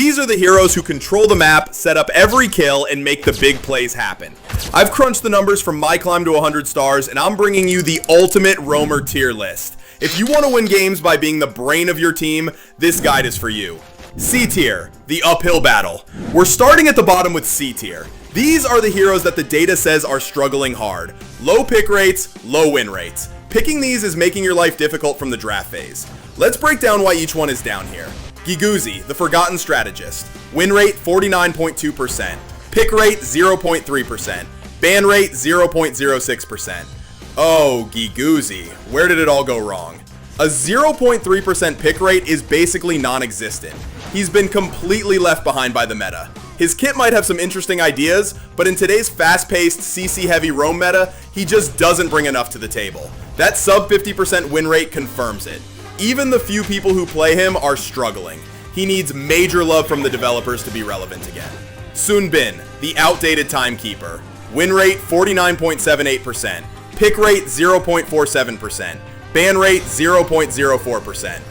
These are the heroes who control the map, set up every kill, and make the big plays happen. I've crunched the numbers from my climb to 100 stars, and I'm bringing you the ultimate roamer tier list. If you want to win games by being the brain of your team, this guide is for you. C tier, the uphill battle. We're starting at the bottom with C tier. These are the heroes that the data says are struggling hard. Low pick rates, low win rates. Picking these is making your life difficult from the draft phase. Let's break down why each one is down here. Giguzi, the Forgotten Strategist. Win rate 49.2%. Pick rate 0.3%. Ban rate 0.06%. Oh, Giguzi, where did it all go wrong? A 0.3% pick rate is basically non-existent. He's been completely left behind by the meta. His kit might have some interesting ideas, but in today's fast-paced, CC-heavy roam meta, he just doesn't bring enough to the table. That sub 50% win rate confirms it. Even the few people who play him are struggling. He needs major love from the developers to be relevant again. Sun Bin, the outdated timekeeper. Win rate 49.78%. Pick rate 0.47%. Ban rate 0.04%.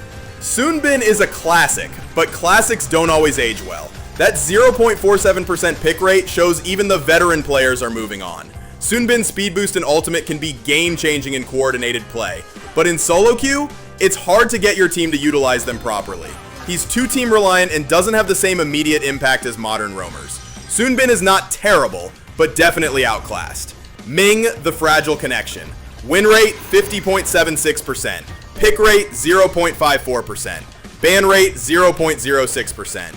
Sun Bin is a classic, but classics don't always age well. That 0.47% pick rate shows even the veteran players are moving on. Sun Bin's speed boost and ultimate can be game-changing in coordinated play, but in solo queue, it's hard to get your team to utilize them properly. He's too team reliant and doesn't have the same immediate impact as modern roamers. Sun Bin is not terrible, but definitely outclassed. Ming, the Fragile Connection. Win rate 50.76%. Pick rate 0.54%. Ban rate 0.06%.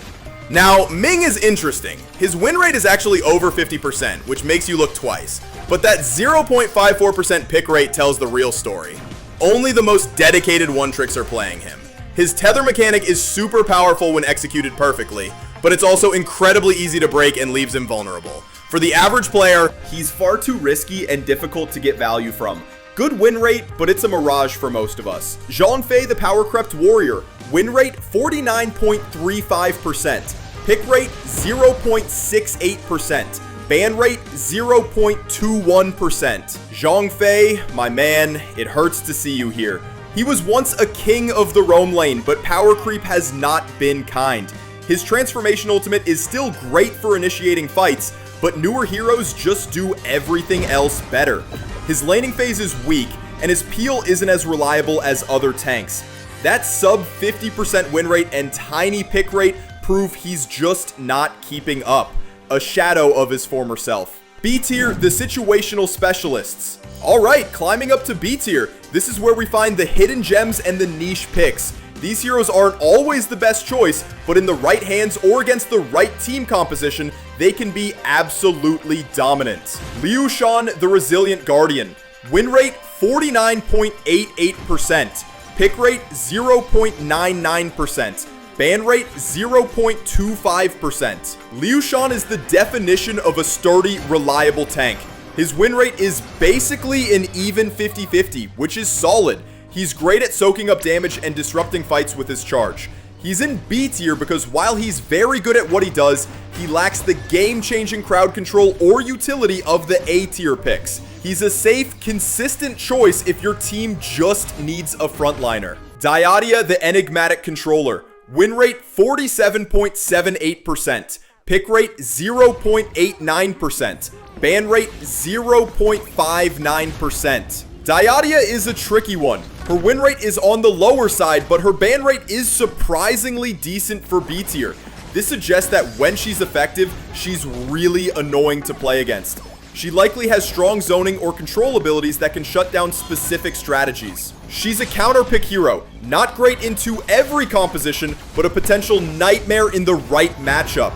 Now, Ming is interesting. His win rate is actually over 50%, which makes you look twice. But that 0.54% pick rate tells the real story. Only the most dedicated one-tricks are playing him. His tether mechanic is super powerful when executed perfectly, but it's also incredibly easy to break and leaves him vulnerable. For the average player, he's far too risky and difficult to get value from. Good win rate, but it's a mirage for most of us. Zhongfei, the Power Crept Warrior. Win rate 49.35%. Pick rate 0.68%. Ban rate 0.21%. Zhongfei, my man, it hurts to see you here. He was once a king of the roam lane, but power creep has not been kind. His transformation ultimate is still great for initiating fights, but newer heroes just do everything else better. His laning phase is weak, and his peel isn't as reliable as other tanks. That sub 50% win rate and tiny pick rate prove he's just not keeping up. A shadow of his former self. B tier, the situational specialists. Alright, climbing up to B tier. This is where we find the hidden gems and the niche picks. These heroes aren't always the best choice, but in the right hands or against the right team composition, they can be absolutely dominant. Liu Shan, the Resilient Guardian. Win rate 49.88%. Pick rate 0.99%. Ban rate 0.25%. Liu Shan is the definition of a sturdy, reliable tank. His win rate is basically an even 50-50, which is solid. He's great at soaking up damage and disrupting fights with his charge. He's in B tier because while he's very good at what he does, he lacks the game-changing crowd control or utility of the A tier picks. He's a safe, consistent choice if your team just needs a frontliner. Diodia, the Enigmatic Controller. Win rate 47.78%. Pick rate 0.89%. Ban rate 0.59%. Diodia is a tricky one. Her win rate is on the lower side, but her ban rate is surprisingly decent for B tier. This suggests that when she's effective, she's really annoying to play against. She likely has strong zoning or control abilities that can shut down specific strategies. She's a counter pick hero, not great into every composition, but a potential nightmare in the right matchup.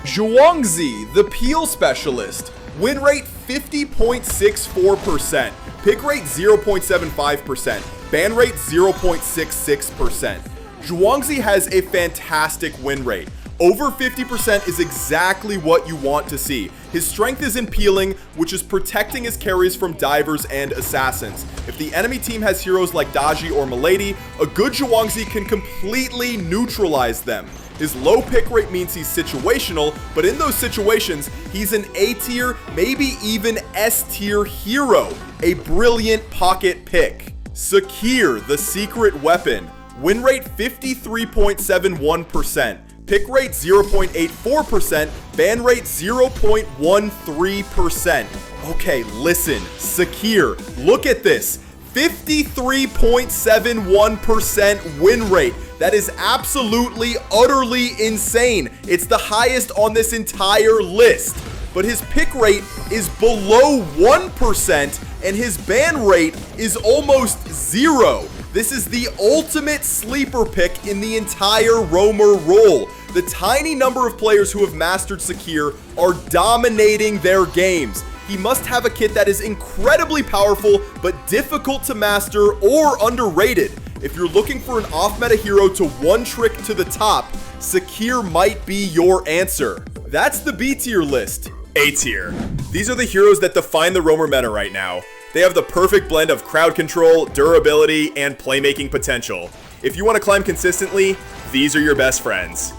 Zhuangzi, the peel specialist. Win rate 50.64%. Pick rate 0.75%. Ban rate 0.66%. Zhuangzi has a fantastic win rate. Over 50% is exactly what you want to see. His strength is in peeling, which is protecting his carries from divers and assassins. If the enemy team has heroes like Daji or Milady, a good Zhuangzi can completely neutralize them. His low pick rate means he's situational, but in those situations, he's an A tier, maybe even S tier hero. A brilliant pocket pick. Sakir, the secret weapon. Win rate 53.71%. pick rate 0.84%, ban rate 0.13%. Okay, listen, Sakir, look at this. 53.71% win rate. That is absolutely, utterly insane. It's the highest on this entire list. But his pick rate is below 1%, and his ban rate is almost 0. This is the ultimate sleeper pick in the entire roamer role. The tiny number of players who have mastered Sakir are dominating their games. He must have a kit that is incredibly powerful, but difficult to master or underrated. If you're looking for an off-meta hero to one trick to the top, Sakir might be your answer. That's the B tier list. A tier. These are the heroes that define the roamer meta right now. They have the perfect blend of crowd control, durability, and playmaking potential. If you want to climb consistently, these are your best friends.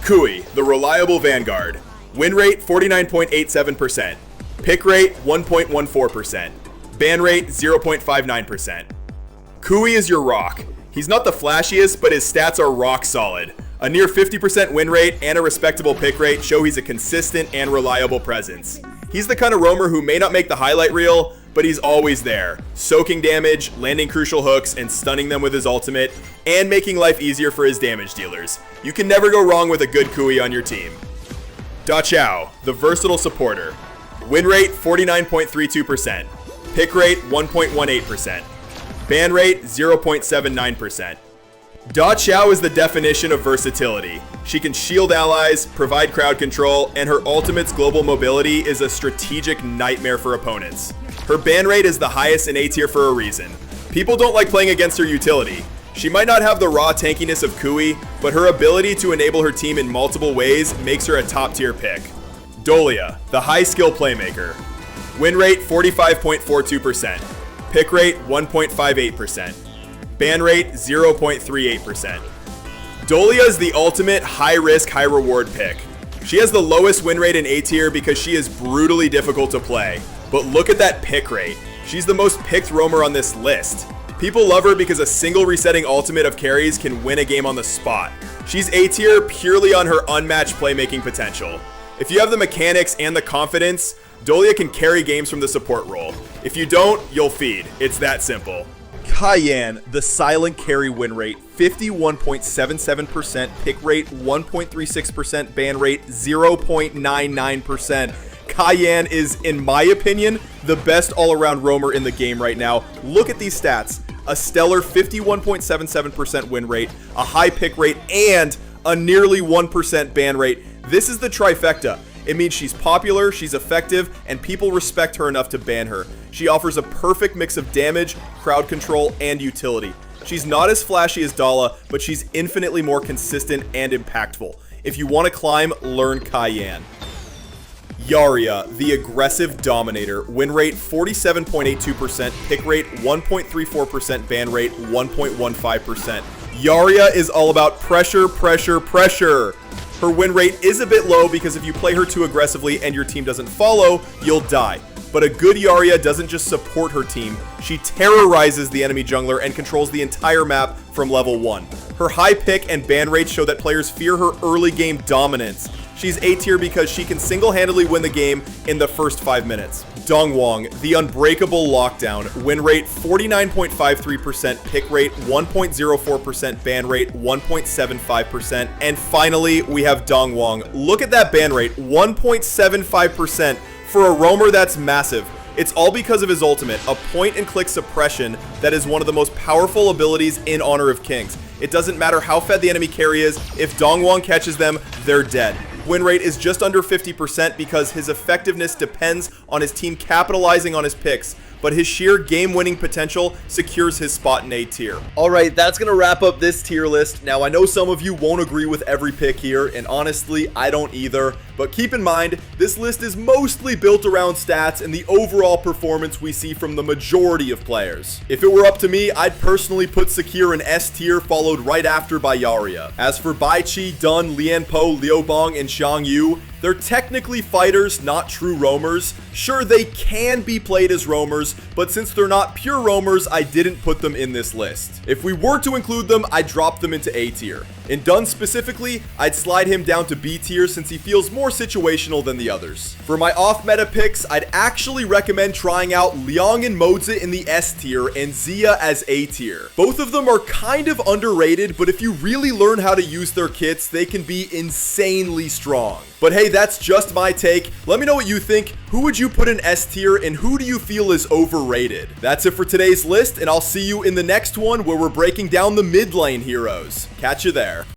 Kui, the reliable vanguard. Win rate 49.87%. Pick rate 1.14%. Ban rate 0.59%. Kui is your rock. He's not the flashiest, but his stats are rock solid. A near 50% win rate and a respectable pick rate show he's a consistent and reliable presence. He's the kind of roamer who may not make the highlight reel, but he's always there, soaking damage, landing crucial hooks, and stunning them with his ultimate, and making life easier for his damage dealers. You can never go wrong with a good Kui on your team. Da Chao, the versatile supporter. Win rate 49.32%. Pick rate 1.18%. Ban rate 0.79%. Da Chao is the definition of versatility. She can shield allies, provide crowd control, and her ultimate's global mobility is a strategic nightmare for opponents. Her ban rate is the highest in A tier for a reason. People don't like playing against her utility. She might not have the raw tankiness of Kui, but her ability to enable her team in multiple ways makes her a top tier pick. Dolia, the high skill playmaker. Win rate 45.42%. Pick rate 1.58%. Ban rate 0.38%. Dolia is the ultimate high risk, high reward pick. She has the lowest win rate in A tier because she is brutally difficult to play. But look at that pick rate. She's the most picked roamer on this list. People love her because a single resetting ultimate of carries can win a game on the spot. She's A tier purely on her unmatched playmaking potential. If you have the mechanics and the confidence, Dolia can carry games from the support role. If you don't, you'll feed. It's that simple. Cayenne, the silent carry win rate, 51.77%, pick rate 1.36%, ban rate 0.99%. Cayenne is, in my opinion, the best all-around roamer in the game right now. Look at these stats. A stellar 51.77% win rate, a high pick rate, and a nearly 1% ban rate. This is the trifecta. It means she's popular, she's effective, and people respect her enough to ban her. She offers a perfect mix of damage, crowd control, and utility. She's not as flashy as Dala, but she's infinitely more consistent and impactful. If you want to climb, learn Cayenne. Yaria, the aggressive dominator. Win rate 47.82%, pick rate 1.34%, ban rate 1.15%. Yaria is all about pressure, pressure, pressure. Her win rate is a bit low because if you play her too aggressively and your team doesn't follow, you'll die. But a good Yaria doesn't just support her team, she terrorizes the enemy jungler and controls the entire map from level 1. Her high pick and ban rates show that players fear her early game dominance. She's A tier because she can single-handedly win the game in the first 5 minutes. Dongwon, the unbreakable lockdown. Win rate 49.53%, pick rate 1.04%, ban rate 1.75%. And finally, we have Dongwon. Look at that ban rate, 1.75%. For a roamer, that's massive. It's all because of his ultimate, a point-and-click suppression that is one of the most powerful abilities in Honor of Kings. It doesn't matter how fed the enemy carry is, if Dongwon catches them, they're dead. Win rate is just under 50% because his effectiveness depends on his team capitalizing on his picks, but his sheer game-winning potential secures his spot in A tier. Alright, that's going to wrap up this tier list. Now, I know some of you won't agree with every pick here, and honestly, I don't either. But keep in mind, this list is mostly built around stats and the overall performance we see from the majority of players. If it were up to me, I'd personally put Sakir in S tier, followed right after by Yaria. As for Bai Chi, Dun, Lianpo, Liobong, and Xiang Yu, they're technically fighters, not true roamers. Sure, they can be played as roamers, but since they're not pure roamers, I didn't put them in this list. If we were to include them, I'd drop them into A tier. In Dunn specifically, I'd slide him down to B tier since he feels more situational than the others. For my off-meta picks, I'd actually recommend trying out Liang and Moza in the S tier and Zia as A tier. Both of them are kind of underrated, but if you really learn how to use their kits, they can be insanely strong. But hey, that's just my take. Let me know what you think. Who would you put in S tier and who do you feel is overrated? That's it for today's list, and I'll see you in the next one where we're breaking down the mid lane heroes. Catch you there.